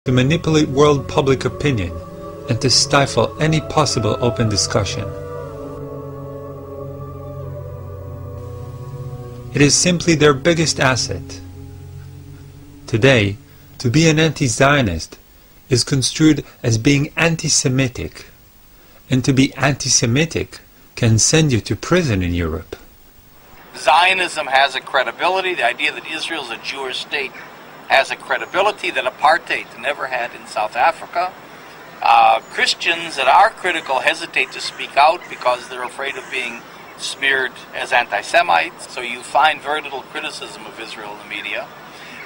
to manipulate world public opinion and to stifle any possible open discussion. It is simply their biggest asset. Today, to be an anti-Zionist is construed as being anti-Semitic, and to be anti-Semitic can send you to prison in Europe. Zionism has a credibility. The idea that Israel is a Jewish state has a credibility that apartheid never had in South Africa. Christians that are critical hesitate to speak out because they're afraid of being smeared as anti-Semites. So you find very little criticism of Israel in the media.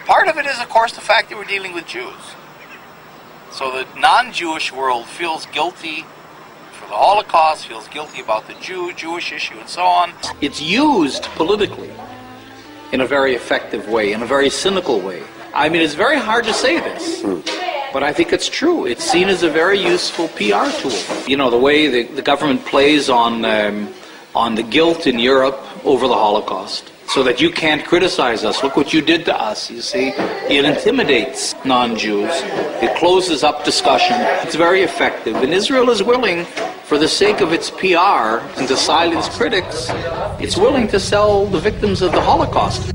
Part of it is, of course, the fact that we're dealing with Jews. So the non-Jewish world feels guilty for the Holocaust, feels guilty about the Jewish issue, and so on. It's used politically in a very effective way, in a very cynical way. I mean, it's very hard to say this, but I think it's true. It's seen as a very useful PR tool. You know, the way the government plays on the guilt in Europe over the Holocaust, so that you can't criticize us. Look what you did to us, you see. It intimidates non-Jews. It closes up discussion. It's very effective. And Israel is willing, for the sake of its PR and to silence critics, it's willing to sell the victims of the Holocaust.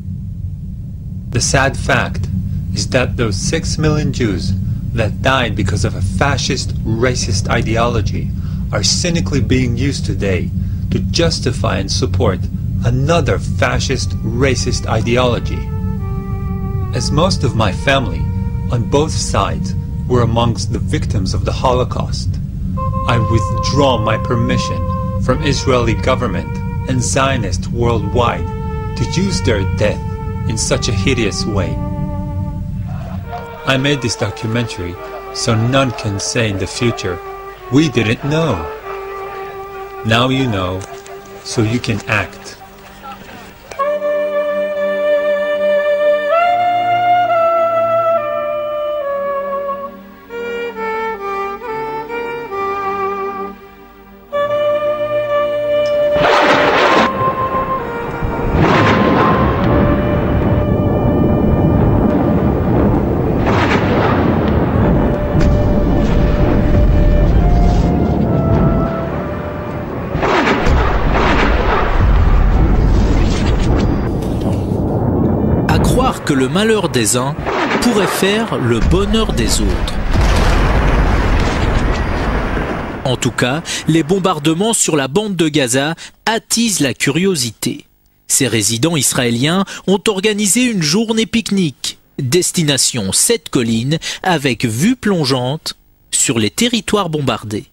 The sad fact is that those 6 million Jews that died because of a fascist, racist ideology are cynically being used today to justify and support another fascist, racist ideology. As most of my family, on both sides, were amongst the victims of the Holocaust, I withdraw my permission from Israeli government and Zionists worldwide to use their death in such a hideous way. I made this documentary so none can say in the future, "We didn't know." Now you know, so you can act. Que le malheur des uns pourrait faire le bonheur des autres. En tout cas, les bombardements sur la bande de Gaza attisent la curiosité. Ces résidents israéliens ont organisé une journée pique-nique, destination 7 collines avec vue plongeante sur les territoires bombardés.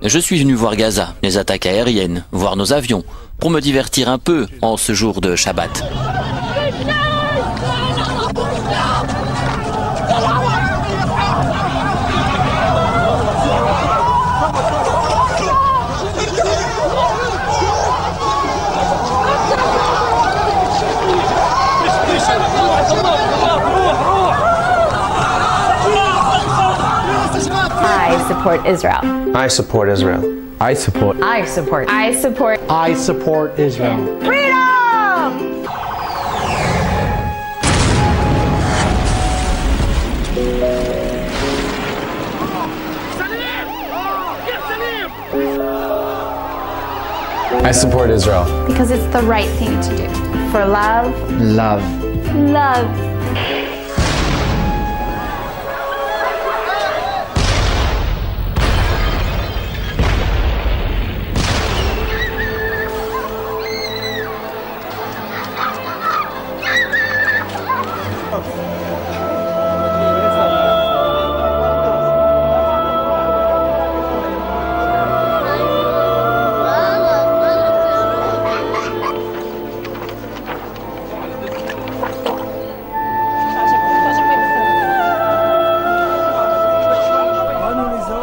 Je suis venu voir Gaza, les attaques aériennes, voir nos avions, pour me divertir un peu en ce jour de Shabbat. I support Israel. I support Israel. I support. I support. I support. I support Israel. Freedom! I support Israel. Because it's the right thing to do. For love. Love. Love.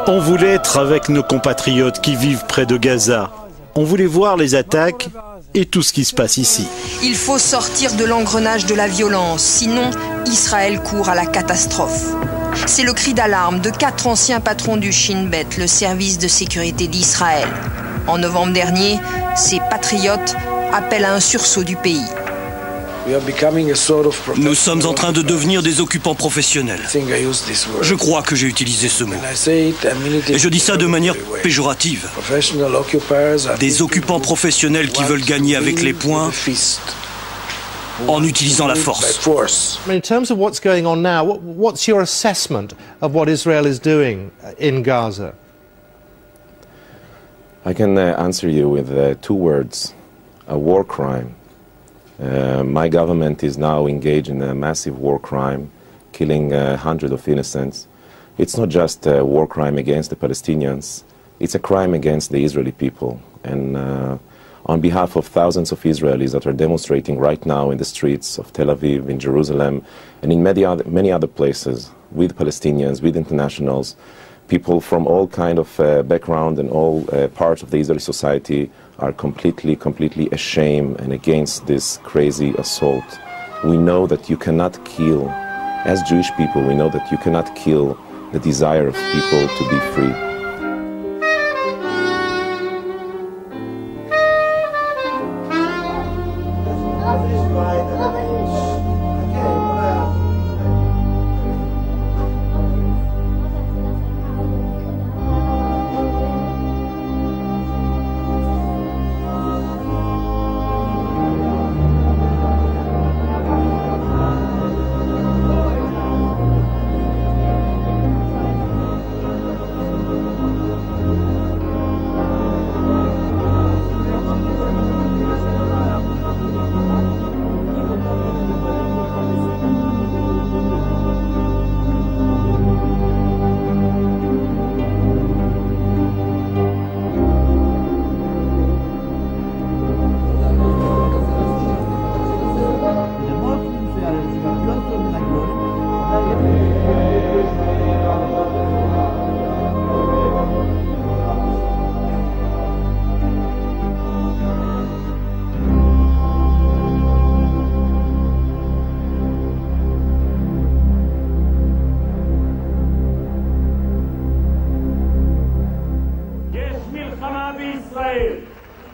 On voulait être avec nos compatriotes qui vivent près de Gaza. On voulait voir les attaques et tout ce qui se passe ici. Il faut sortir de l'engrenage de la violence, sinon Israël court à la catastrophe. C'est le cri d'alarme de 4 anciens patrons du Shin Bet, le service de sécurité d'Israël. En novembre dernier, ces patriotes appellent à un sursaut du pays. Nous sommes en train de devenir des occupants professionnels. Je crois que j'ai utilisé ce mot. Et je dis ça de manière péjorative. Des occupants professionnels qui veulent gagner avec les poings en utilisant la force. In terms of what's going on now, what's your assessment of what Israel is doing in Gaza? I can answer you with 2 words: a war crime. My government is now engaged in a massive war crime, killing hundreds of innocents. It's not just a war crime against the Palestinians, it's a crime against the Israeli people. And on behalf of thousands of Israelis that are demonstrating right now in the streets of Tel Aviv, in Jerusalem, and in many other places, with Palestinians, with internationals, people from all kind of background and all parts of the Israeli society are completely ashamed and against this crazy assault. We know that you cannot kill, as Jewish people, we know that you cannot kill the desire of people to be free.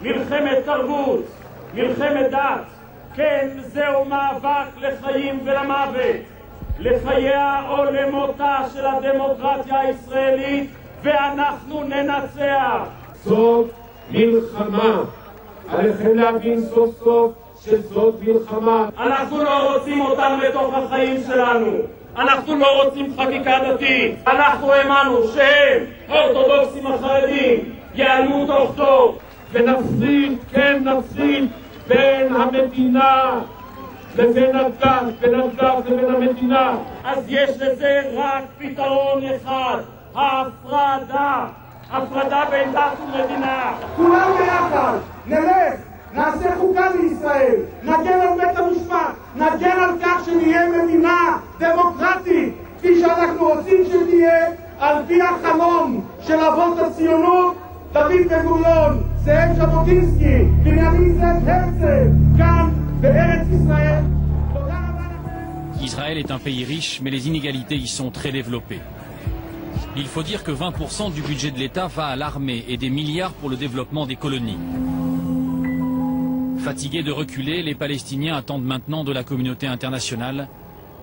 מלחמת תרבות, מלחמת דת, כן, זהו מאבק לחיים ולמוות, לחייה או למותה של הדמוקרטיה הישראלית, ואנחנו ננצח. זאת מלחמה. עליכם להבין סוף סוף שזאת מלחמה. אנחנו לא רוצים אותם לתוך החיים שלנו. אנחנו לא רוצים חקיקה דתית. אנחנו האמנו שהם, האורתודוקסים החרדים, ייעלמו תוך תוך. ונפריד, כן נפריד, בין המדינה לבין הדת, בין הדת לבין המדינה. אז יש לזה רק פתרון אחד, ההפרדה. הפרדה בין דת ומדינה. כולם ביחד, נלך, נעשה חוקה לישראל, נגן על בית המשפט, נגן על כך שנהיה מדינה דמוקרטית, כפי שאנחנו רוצים שתהיה, על פי החלום של אבות הציונות, דוד בן-גוריון, זאב ז'בוטינסקי, בנימין זאב הרצל, כאן בארץ ישראל. Israël est un pays riche, mais les inégalités y sont très développées. Il faut dire que 20% du budget de l'État va à l'armée et des milliards pour le développement des colonies. Fatigués de reculer, les Palestiniens attendent maintenant de la communauté internationale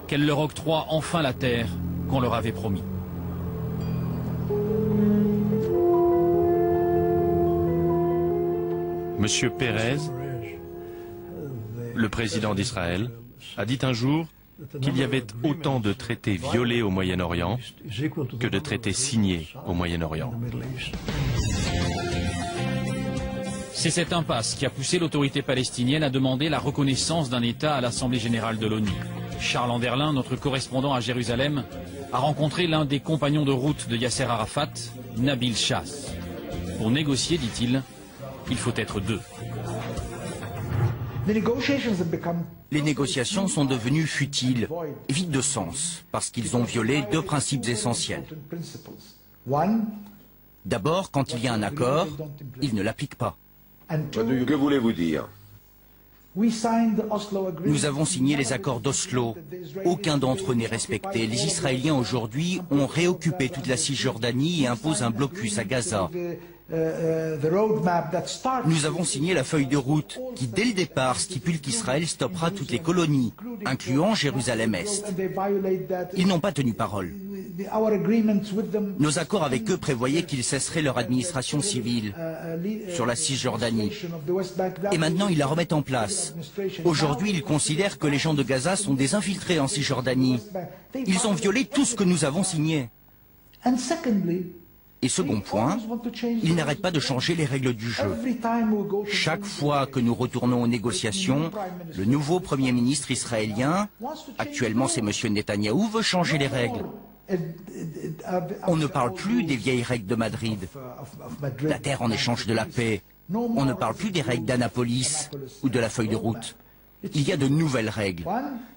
qu'elle leur octroie enfin la terre qu'on leur avait promis. Monsieur Pérez, le président d'Israël, a dit un jour qu'il y avait autant de traités violés au Moyen-Orient que de traités signés au Moyen-Orient. C'est cette impasse qui a poussé l'autorité palestinienne à demander la reconnaissance d'un État à l'Assemblée générale de l'ONU. Charles Anderlin, notre correspondant à Jérusalem, a rencontré l'un des compagnons de route de Yasser Arafat, Nabil Chass. Pour négocier, dit-il, il faut être deux. Les négociations sont devenues futiles, vides de sens, parce qu'ils ont violé deux principes essentiels. D'abord, quand il y a un accord, ils ne l'appliquent pas. Que voulez-vous dire? Nous avons signé les accords d'Oslo. Aucun d'entre eux n'est respecté. Les Israéliens aujourd'hui ont réoccupé toute la Cisjordanie et imposent un blocus à Gaza. Nous avons signé la feuille de route qui, dès le départ, stipule qu'Israël stoppera toutes les colonies, incluant Jérusalem-Est. Ils n'ont pas tenu parole. Nos accords avec eux prévoyaient qu'ils cesseraient leur administration civile sur la Cisjordanie. Et maintenant, ils la remettent en place. Aujourd'hui, ils considèrent que les gens de Gaza sont des infiltrés en Cisjordanie. Ils ont violé tout ce que nous avons signé. Et second point, ils n'arrêtent pas de changer les règles du jeu. Chaque fois que nous retournons aux négociations, le nouveau Premier ministre israélien, actuellement c'est M. Netanyahou, veut changer les règles. On ne parle plus des vieilles règles de Madrid, la terre en échange de la paix. On ne parle plus des règles d'Annapolis ou de la feuille de route. Il y a de nouvelles règles.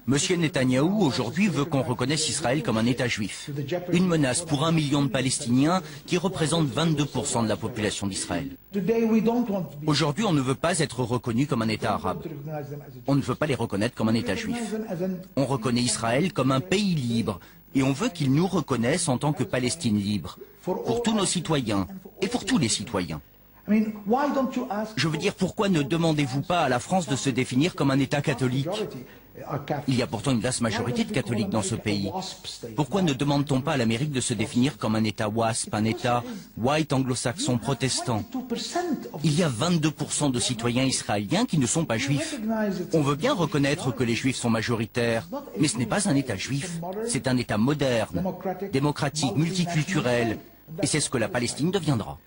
M. Netanyahou, aujourd'hui, veut qu'on reconnaisse Israël comme un État juif. Une menace pour 1 million de Palestiniens qui représentent 22% de la population d'Israël. Aujourd'hui, on ne veut pas être reconnu comme un État arabe. On ne veut pas les reconnaître comme un État juif. On reconnaît Israël comme un pays libre et on veut qu'ils nous reconnaissent en tant que Palestine libre, pour tous nos citoyens et pour tous les citoyens. Je veux dire, pourquoi ne demandez-vous pas à la France de se définir comme un État catholique? Il y a pourtant une vaste majorité de catholiques dans ce pays. Pourquoi ne demande-t-on pas à l'Amérique de se définir comme un État WASP, un État white anglo-saxon protestant? Il y a 22% de citoyens israéliens qui ne sont pas juifs. On veut bien reconnaître que les juifs sont majoritaires, mais ce n'est pas un État juif. C'est un État moderne, démocratique, multiculturel, et c'est ce que la Palestine deviendra.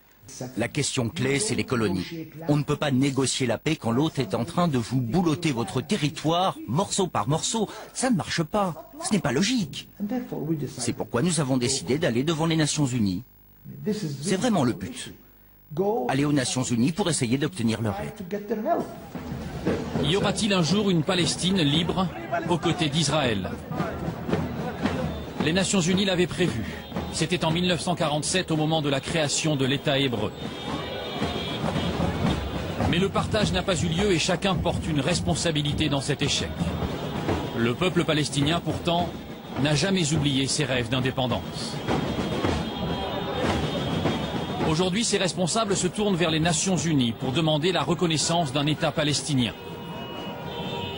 La question clé, c'est les colonies. On ne peut pas négocier la paix quand l'autre est en train de vous boulotter votre territoire, morceau par morceau. Ça ne marche pas. Ce n'est pas logique. C'est pourquoi nous avons décidé d'aller devant les Nations Unies. C'est vraiment le but. Aller aux Nations Unies pour essayer d'obtenir leur aide. Y aura-t-il un jour une Palestine libre aux côtés d'Israël? Les Nations Unies l'avaient prévu. C'était en 1947 au moment de la création de l'État hébreu. Mais le partage n'a pas eu lieu et chacun porte une responsabilité dans cet échec. Le peuple palestinien, pourtant, n'a jamais oublié ses rêves d'indépendance. Aujourd'hui, ses responsables se tournent vers les Nations Unies pour demander la reconnaissance d'un État palestinien.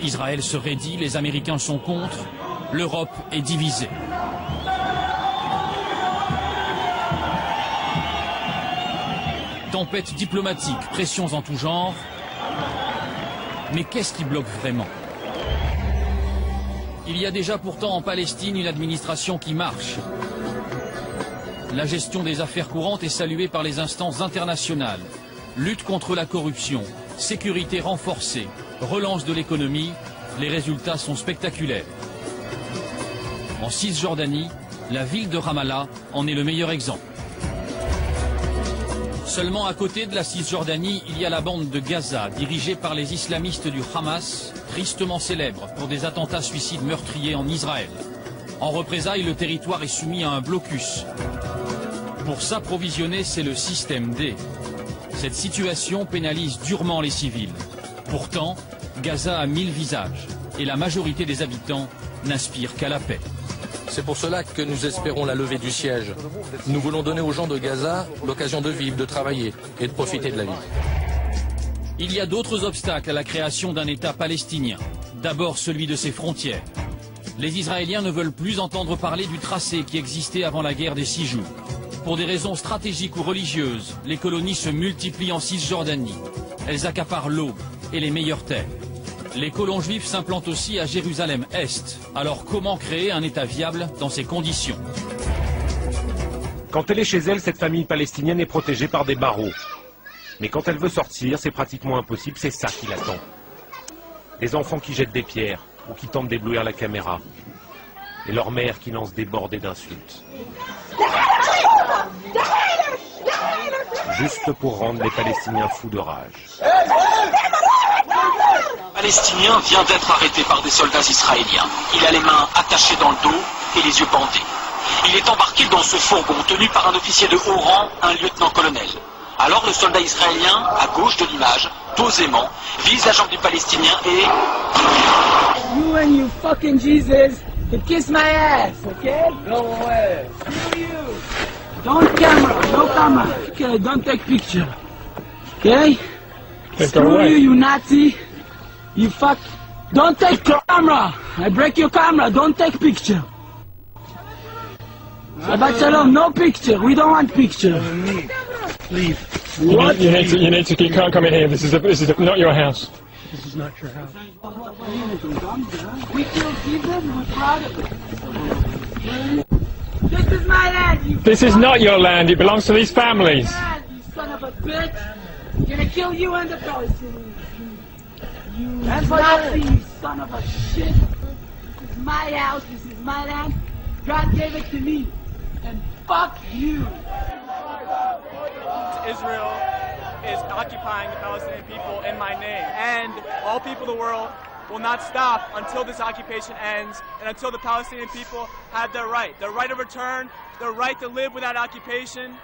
Israël se raidit, les Américains sont contre, l'Europe est divisée. Tempête diplomatique, pressions en tout genre. Mais qu'est-ce qui bloque vraiment? Il y a déjà pourtant en Palestine une administration qui marche. La gestion des affaires courantes est saluée par les instances internationales. Lutte contre la corruption, sécurité renforcée, relance de l'économie, les résultats sont spectaculaires. En Cisjordanie, la ville de Ramallah en est le meilleur exemple. Seulement à côté de la Cisjordanie, il y a la bande de Gaza, dirigée par les islamistes du Hamas, tristement célèbre pour des attentats suicides meurtriers en Israël. En représailles, le territoire est soumis à un blocus. Pour s'approvisionner, c'est le système D. Cette situation pénalise durement les civils. Pourtant, Gaza a 1000 visages et la majorité des habitants n'aspire qu'à la paix. C'est pour cela que nous espérons la levée du siège. Nous voulons donner aux gens de Gaza l'occasion de vivre, de travailler et de profiter de la vie. Il y a d'autres obstacles à la création d'un État palestinien. D'abord celui de ses frontières. Les Israéliens ne veulent plus entendre parler du tracé qui existait avant la guerre des 6 jours. Pour des raisons stratégiques ou religieuses, les colonies se multiplient en Cisjordanie. Elles accaparent l'eau et les meilleures terres. Les colons juifs s'implantent aussi à Jérusalem-Est. Alors comment créer un État viable dans ces conditions? Quand elle est chez elle, cette famille palestinienne est protégée par des barreaux. Mais quand elle veut sortir, c'est pratiquement impossible, c'est ça qui l'attend. Des enfants qui jettent des pierres ou qui tentent d'éblouir la caméra. Et leur mère qui lance des bordées d'insultes. Juste pour rendre les Palestiniens fous de rage. Un Palestinien vient d'être arrêté par des soldats israéliens. Il a les mains attachées dans le dos et les yeux bandés. Il est embarqué dans ce fourgon tenu par un officier de haut rang, un lieutenant-colonel. Alors le soldat israélien, à gauche de l'image, posément, vise la jambe du Palestinien et... You and you fucking Jesus can kiss my ass, okay? Go away. Screw you. Don't camera, no camera. Okay, don't take picture. Okay? Screw you, you Nazi. You fuck. Don't take camera. I break your camera. Don't take picture. Shabbat Shalom, no picture. We don't want picture. Leave. You need to. You can't come in here. This is not your house. This is not your house. We killed Jesus. We're proud of it. This is my land. You This is not your land. It belongs to these families. You son of a bitch. I'm gonna kill you and the Palestinians. You Nazi, you son of a shit. This is my house. This is my land. God gave it to me. And fuck you. Israel is occupying the Palestinian people in my name. And all people of the world will not stop until this occupation ends and until the Palestinian people have their right of return, their right to live without occupation,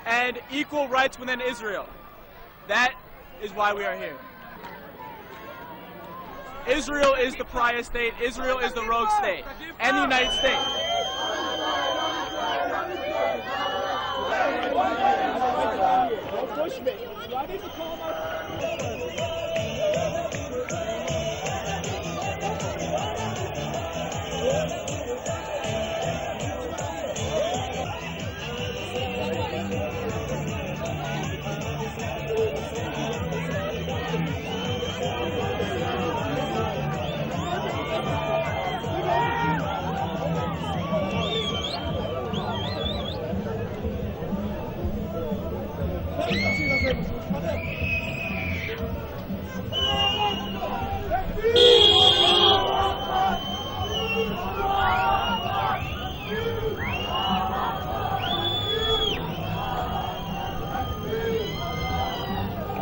and equal rights within Israel. That is why we are here. Israel is the pariah state, Israel is the rogue state, and the United States. Don't push me. Do I need to call my...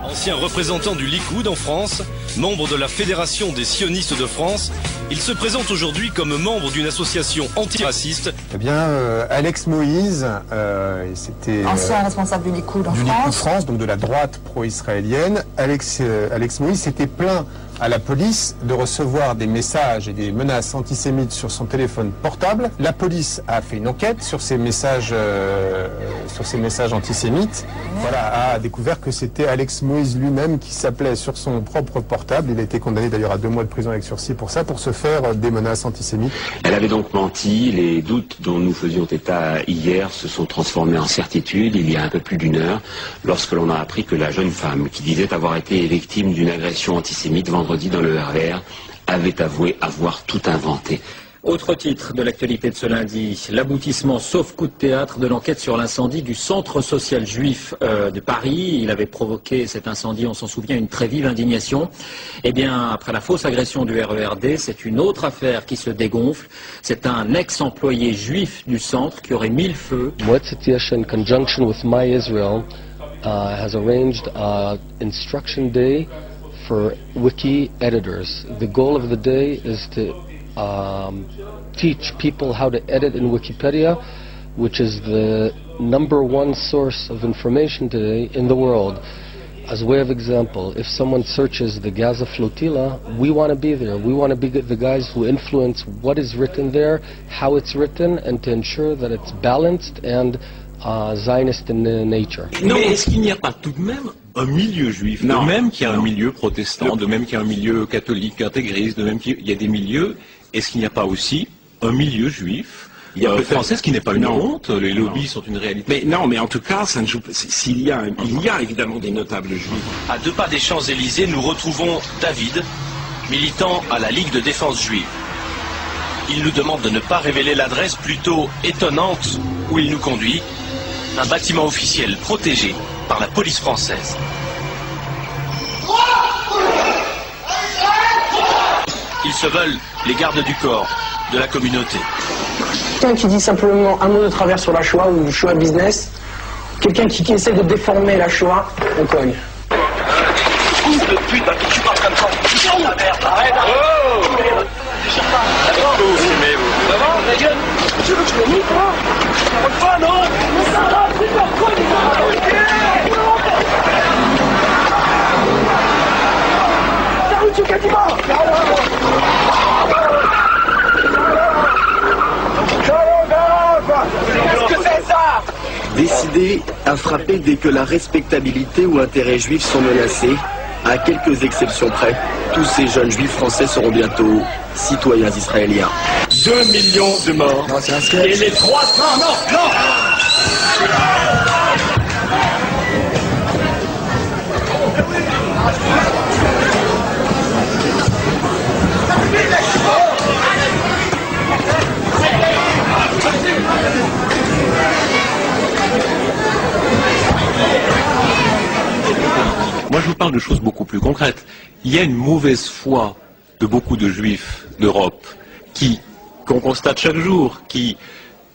Ancien représentant du Likoud en France, membre de la Fédération des sionistes de France, il se présente aujourd'hui comme membre d'une association antiraciste. Eh bien, Alex Moïse, c'était... ancien responsable du Likoud en France. Du Likoud France, donc de la droite pro-israélienne. Alex Moïse s'était plaint à la police de recevoir des messages et des menaces antisémites sur son téléphone portable. La police a fait une enquête sur ces messages antisémites. Voilà, a découvert que c'était Alex Moïse lui-même qui s'appelait sur son propre portable. Il a été condamné d'ailleurs à 2 mois de prison avec sursis pour ça, pour se faire des menaces antisémites. Elle avait donc menti. Les doutes dont nous faisions état hier se sont transformés en certitude il y a un peu plus d'1 heure, lorsque l'on a appris que la jeune femme qui disait avoir été victime d'une agression antisémite vendredi dans le RER avait avoué avoir tout inventé. Autre titre de l'actualité de ce lundi, l'aboutissement sauf coup de théâtre de l'enquête sur l'incendie du centre social juif de Paris. Il avait provoqué cet incendie, on s'en souvient, une très vive indignation. Eh bien, après la fausse agression du RERD, c'est une autre affaire qui se dégonfle. C'est un ex-employé juif du centre qui aurait mis le feu. Moetzet in conjunction with My Israel, has arranged an instruction day for wiki editors. The goal of the day is to teach people how to edit in Wikipedia, which is the #1 source of information today in the world. As a way of example, if someone searches the Gaza flotilla, we want to be there. We want to be the guys who influence what is written there, how it's written, and to ensure that it's balanced and Zionist in nature. Mais est-ce qu'il n'y a pas tout de même un milieu juif, de même qu'il y a un milieu protestant, de même qu'il y a un milieu catholique, intégriste, de même qu'il y a des milieux, est-ce qu'il n'y a pas aussi un milieu juif français, ce qui n'est pas une honte, les lobbies sont une réalité. Mais non, mais en tout cas, ça ne joue pas. Il y a évidemment des notables juifs. À 2 pas des Champs-Élysées, nous retrouvons David, militant à la Ligue de défense juive. Il nous demande de ne pas révéler l'adresse plutôt étonnante où il nous conduit, un bâtiment officiel protégé par la police française. Ils se veulent les gardes du corps de la communauté. Quelqu'un qui dit simplement un mot de travers sur la Shoah ou Shoah business, quelqu'un qui essaie de déformer la Shoah, on cogne. Fils de pute, je suis pas en train de prendre la merde, arrête, Vous filmez, vous. Ça va, ta gueule? Tu veux que je me nique, moi? Je ne pas, non? Mais ça va, c'est pas quoi, les gars? Salut, tu Kadima! Qu'est-ce que c'est ça? Décidé à frapper dès que la respectabilité ou intérêts juifs sont menacés, à quelques exceptions près, tous ces jeunes juifs français seront bientôt citoyens israéliens. 2 millions de morts. Non, c'est un Et les 300... Non, non. Moi, je vous parle de choses beaucoup plus concrètes. Il y a une mauvaise foi de beaucoup de juifs d'Europe qu'on constate chaque jour, qui,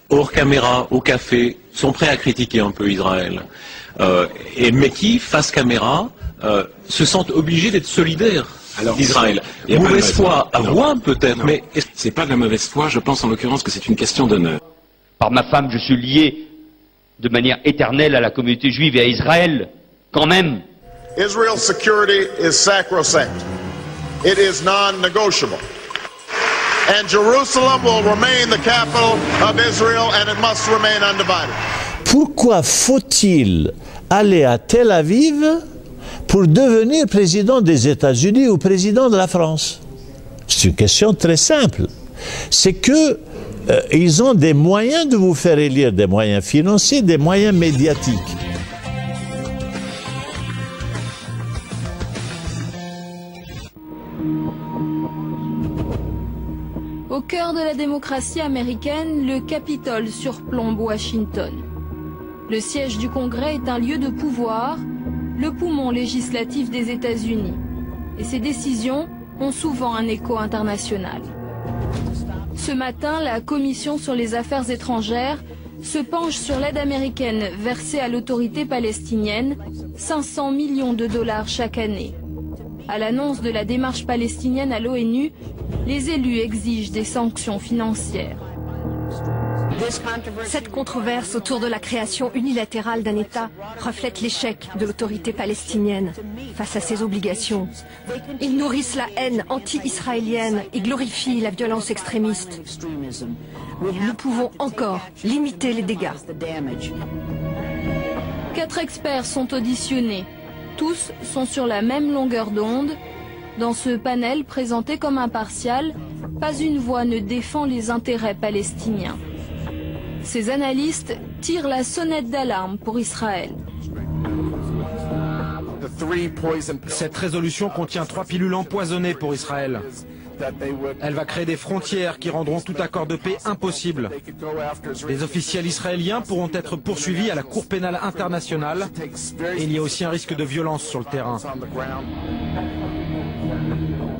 hors caméra, au café, sont prêts à critiquer un peu Israël. Mais qui, face caméra, se sentent obligés d'être solidaires d'Israël. Mauvaise foi, à voir peut-être, mais... C'est pas de la mauvaise foi, je pense en l'occurrence que c'est une question d'honneur. Par ma femme, je suis lié de manière éternelle à la communauté juive et à Israël, quand même. Israel's security is sacrosanct. It is non-negotiable. And Jerusalem will remain the capital of Israel and it must remain undivided. Pourquoi faut-il aller à Tel Aviv pour devenir président des États-Unis ou président de la France? C'est une question très simple. C'est que ils ont des moyens de vous faire élire, des moyens financiers, des moyens médiatiques. Au cœur de la démocratie américaine, le Capitole surplombe Washington. Le siège du Congrès est un lieu de pouvoir, le poumon législatif des États-Unis. Et ses décisions ont souvent un écho international. Ce matin, la Commission sur les affaires étrangères se penche sur l'aide américaine versée à l'autorité palestinienne, 500 millions de dollars chaque année. À l'annonce de la démarche palestinienne à l'ONU, les élus exigent des sanctions financières. Cette controverse autour de la création unilatérale d'un État reflète l'échec de l'autorité palestinienne face à ses obligations. Ils nourrissent la haine anti-israélienne et glorifient la violence extrémiste. Nous pouvons encore limiter les dégâts. 4 experts sont auditionnés. Tous sont sur la même longueur d'onde. Dans ce panel présenté comme impartial, pas une voix ne défend les intérêts palestiniens. Ces analystes tirent la sonnette d'alarme pour Israël. Cette résolution contient 3 pilules empoisonnées pour Israël. Elle va créer des frontières qui rendront tout accord de paix impossible. Les officiels israéliens pourront être poursuivis à la Cour pénale internationale et il y a aussi un risque de violence sur le terrain.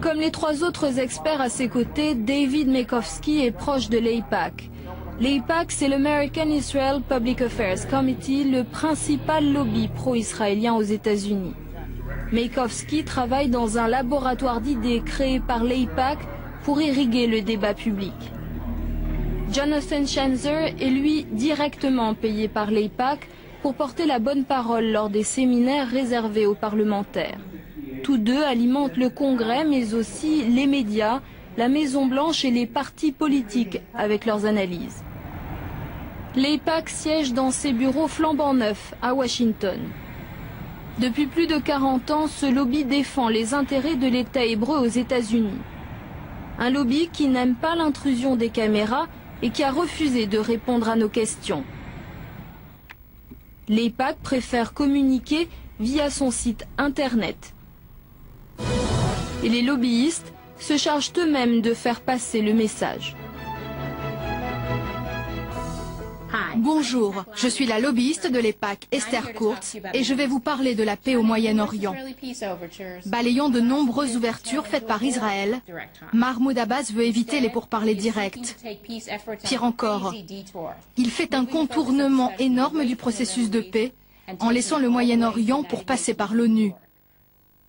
Comme les 3 autres experts à ses côtés, David Mekowski est proche de l'AIPAC. L'AIPAC, c'est l'American Israel Public Affairs Committee, le principal lobby pro-israélien aux États-Unis. Mekowski travaille dans un laboratoire d'idées créé par l'AIPAC pour irriguer le débat public. Jonathan Schanzer est lui directement payé par l'AIPAC pour porter la bonne parole lors des séminaires réservés aux parlementaires. Tous deux alimentent le Congrès, mais aussi les médias, la Maison-Blanche et les partis politiques avec leurs analyses. L'AIPAC siège dans ses bureaux flambant neufs à Washington. Depuis plus de 40 ans, ce lobby défend les intérêts de l'État hébreu aux États-Unis. Un lobby qui n'aime pas l'intrusion des caméras et qui a refusé de répondre à nos questions. L'AIPAC préfère communiquer via son site internet. Et les lobbyistes se chargent eux-mêmes de faire passer le message. Bonjour, je suis la lobbyiste de l'AIPAC, Esther Kurtz, et je vais vous parler de la paix au Moyen-Orient. Balayant de nombreuses ouvertures faites par Israël, Mahmoud Abbas veut éviter les pourparlers directs. Pire encore, il fait un contournement énorme du processus de paix en laissant le Moyen-Orient pour passer par l'ONU.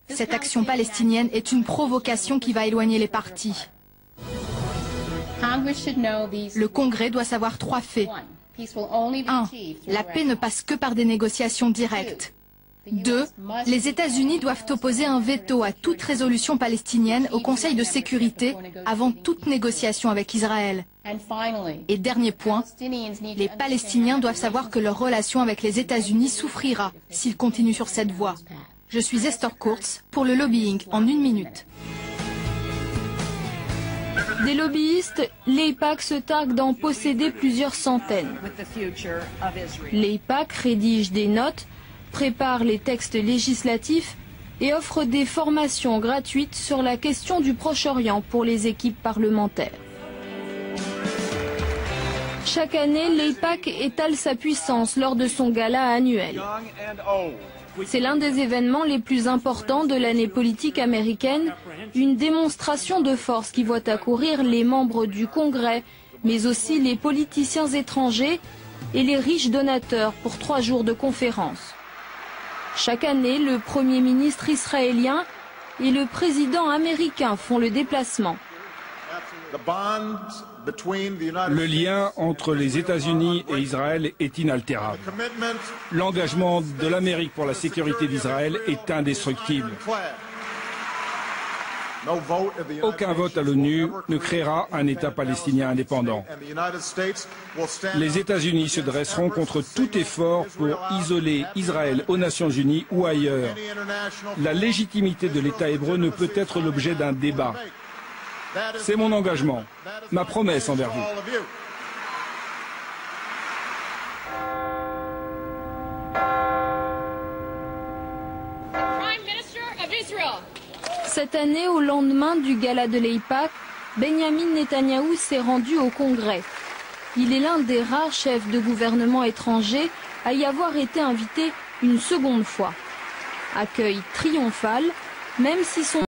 Cette action palestinienne est une provocation qui va éloigner les partis. Le Congrès doit savoir 3 faits. 1. La paix ne passe que par des négociations directes. 2. Les États-Unis doivent opposer un veto à toute résolution palestinienne au Conseil de sécurité avant toute négociation avec Israël. Et dernier point, les Palestiniens doivent savoir que leur relation avec les États-Unis souffrira s'ils continuent sur cette voie. Je suis Esther Kurtz pour le lobbying en 1 minute. Des lobbyistes, l'AIPAC se targue d'en posséder plusieurs centaines. L'AIPAC rédige des notes, prépare les textes législatifs et offre des formations gratuites sur la question du Proche-Orient pour les équipes parlementaires. Chaque année, l'AIPAC étale sa puissance lors de son gala annuel. C'est l'un des événements les plus importants de l'année politique américaine, une démonstration de force qui voit accourir les membres du Congrès, mais aussi les politiciens étrangers et les riches donateurs pour 3 jours de conférences. Chaque année, le Premier ministre israélien et le président américain font le déplacement. Le lien entre les États-Unis et Israël est inaltérable. L'engagement de l'Amérique pour la sécurité d'Israël est indestructible. Aucun vote à l'ONU ne créera un État palestinien indépendant. Les États-Unis se dresseront contre tout effort pour isoler Israël aux Nations Unies ou ailleurs. La légitimité de l'État hébreu ne peut être l'objet d'un débat. C'est mon engagement, ma promesse envers vous. Cette année, au lendemain du gala de l'AIPAC, Benjamin Netanyahou s'est rendu au Congrès. Il est l'un des rares chefs de gouvernement étrangers à y avoir été invité une seconde fois. Accueil triomphal, même si son